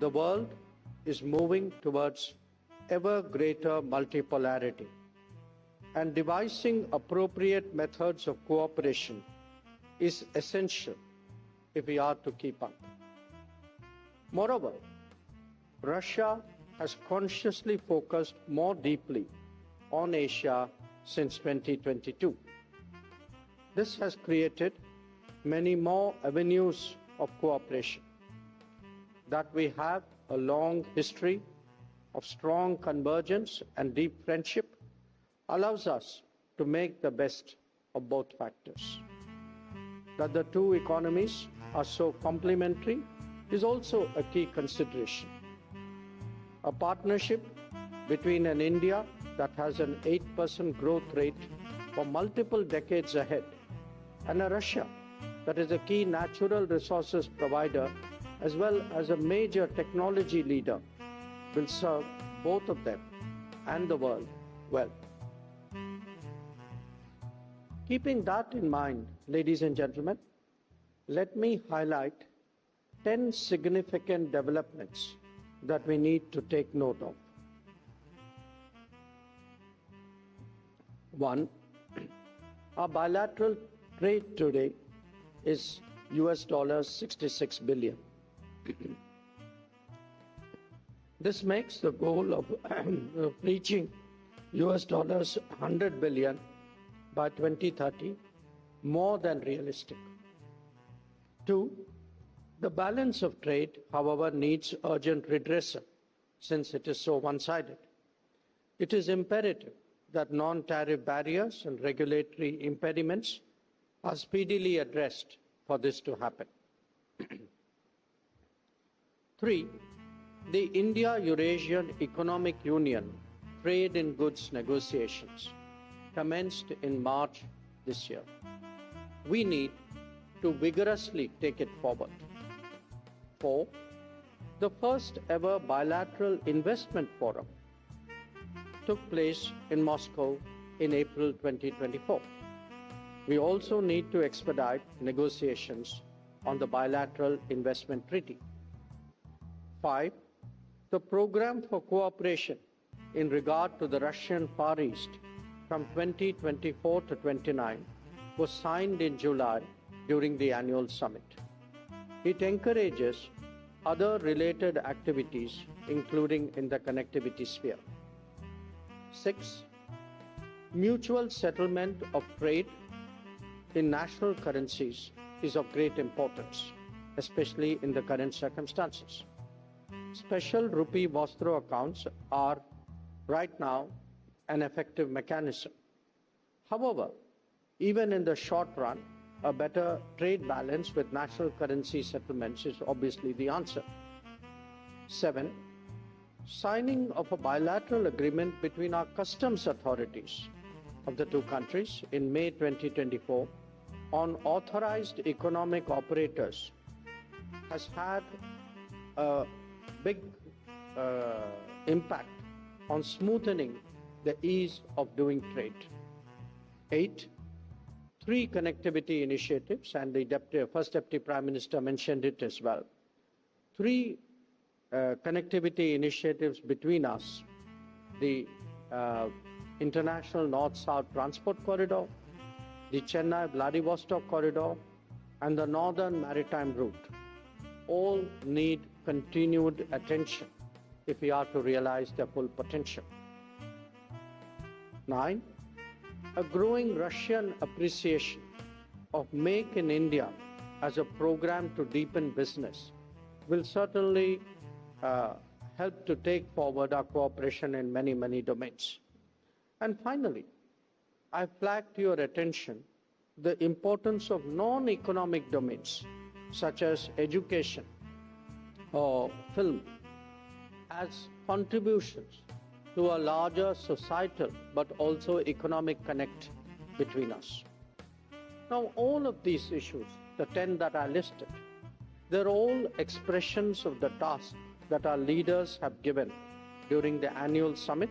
The world is moving towards ever greater multipolarity, and devising appropriate methods of cooperation is essential if we are to keep up. Moreover, Russia has consciously focused more deeply on Asia since 2022. This has created many more avenues of cooperation. That we have a long history of strong convergence and deep friendship allows us to make the best of both factors. That the two economies are so complementary is also a key consideration. A partnership between an India that has an 8% growth rate for multiple decades ahead and a Russia that is a key natural resources provider as well as a major technology leader will serve both of them and the world well. Keeping that in mind, ladies and gentlemen, let me highlight 10 significant developments that we need to take note of. 1. Our bilateral trade today is $66 billion. This makes the goal of reaching $100 billion by 2030 more than realistic. 2. The balance of trade, however, needs urgent redressal since it is so one-sided. It is imperative that non-tariff barriers and regulatory impediments are speedily addressed for this to happen. 3. The India-Eurasian Economic Union Trade in Goods negotiations commenced in March this year. We need to vigorously take it forward. 4. The first ever bilateral investment forum took place in Moscow in April 2024. We also need to expedite negotiations on the bilateral investment treaty. 5. The program for cooperation in regard to the Russian Far East from 2024 to 29 was signed in July during the annual summit. It encourages other related activities, including in the connectivity sphere. 6. Mutual settlement of trade in national currencies is of great importance, especially in the current circumstances. Special rupee Vostro accounts are right now an effective mechanism. However, even in the short run, a better trade balance with national currency settlements is obviously the answer. 7. Signing of a bilateral agreement between our customs authorities of the two countries in May 2024 on authorized economic operators has had a big impact on smoothening the ease of doing trade. 8. 3 connectivity initiatives, and the First Deputy Prime Minister mentioned it as well. 3 connectivity initiatives between us, the International North-South Transport Corridor, the Chennai-Vladivostok Corridor, and the Northern Maritime Route, all need continued attention if we are to realize their full potential. 9. A growing Russian appreciation of Make in India as a program to deepen business will certainly help to take forward our cooperation in many, many domains. And finally, I flag to your attention the importance of non-economic domains such as education or film as contributions to a larger societal but also economic connect between us. Now, all of these issues, the 10 that I listed, they're all expressions of the task that our leaders have given during the annual summit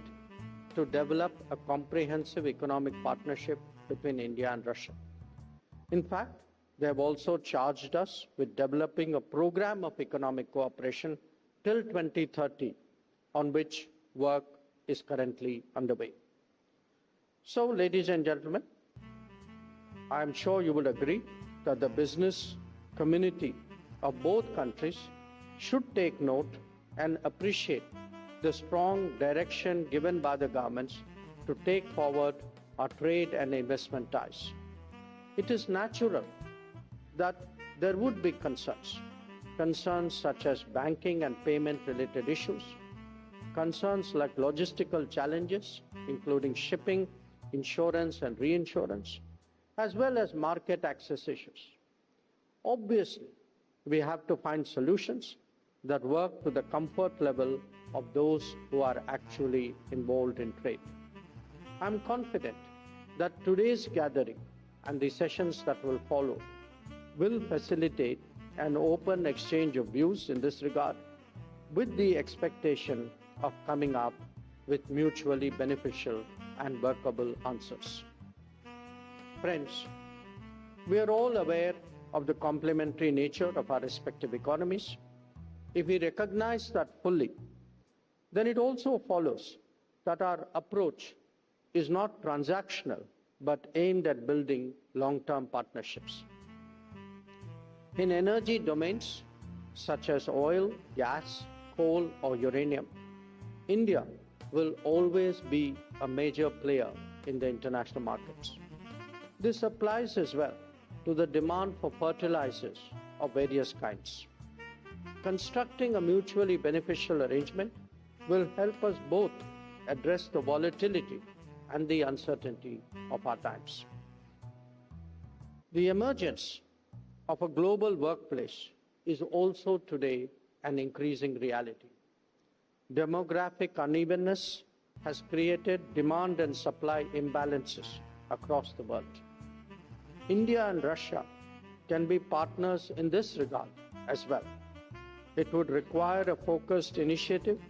to develop a comprehensive economic partnership between India and Russia. In fact, they have also charged us with developing a program of economic cooperation till 2030, on which work is currently underway. So, ladies and gentlemen, I am sure you will agree that the business community of both countries should take note and appreciate the strong direction given by the governments to take forward our trade and investment ties. It is natural that there would be concerns such as banking and payment-related issues, concerns like logistical challenges, including shipping, insurance and reinsurance, as well as market access issues. Obviously, we have to find solutions that work to the comfort level of those who are actually involved in trade. I'm confident that today's gathering and the sessions that will follow will facilitate an open exchange of views in this regard, with the expectation of coming up with mutually beneficial and workable answers. Friends, we are all aware of the complementary nature of our respective economies. If we recognize that fully, then it also follows that our approach is not transactional, but aimed at building long-term partnerships. In energy domains such as oil, gas, coal, or uranium, India will always be a major player in the international markets. This applies as well to the demand for fertilizers of various kinds. Constructing a mutually beneficial arrangement will help us both address the volatility and the uncertainty of our times. The emergence of a global workplace is also today an increasing reality. Demographic unevenness has created demand and supply imbalances across the world. India and Russia can be partners in this regard as well. It would require a focused initiative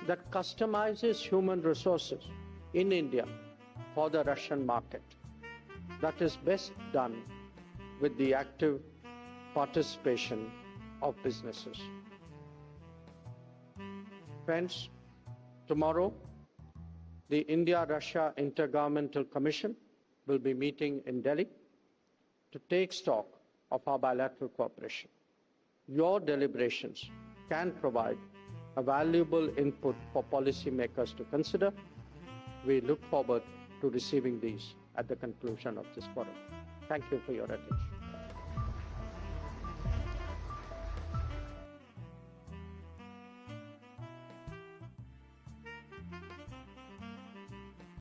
that customizes human resources in India for the Russian market. That is best done with the active participation of businesses. Friends, tomorrow, the India-Russia Intergovernmental Commission will be meeting in Delhi to take stock of our bilateral cooperation. Your deliberations can provide a valuable input for policymakers to consider. We look forward to receiving these at the conclusion of this forum. Thank you for your attention.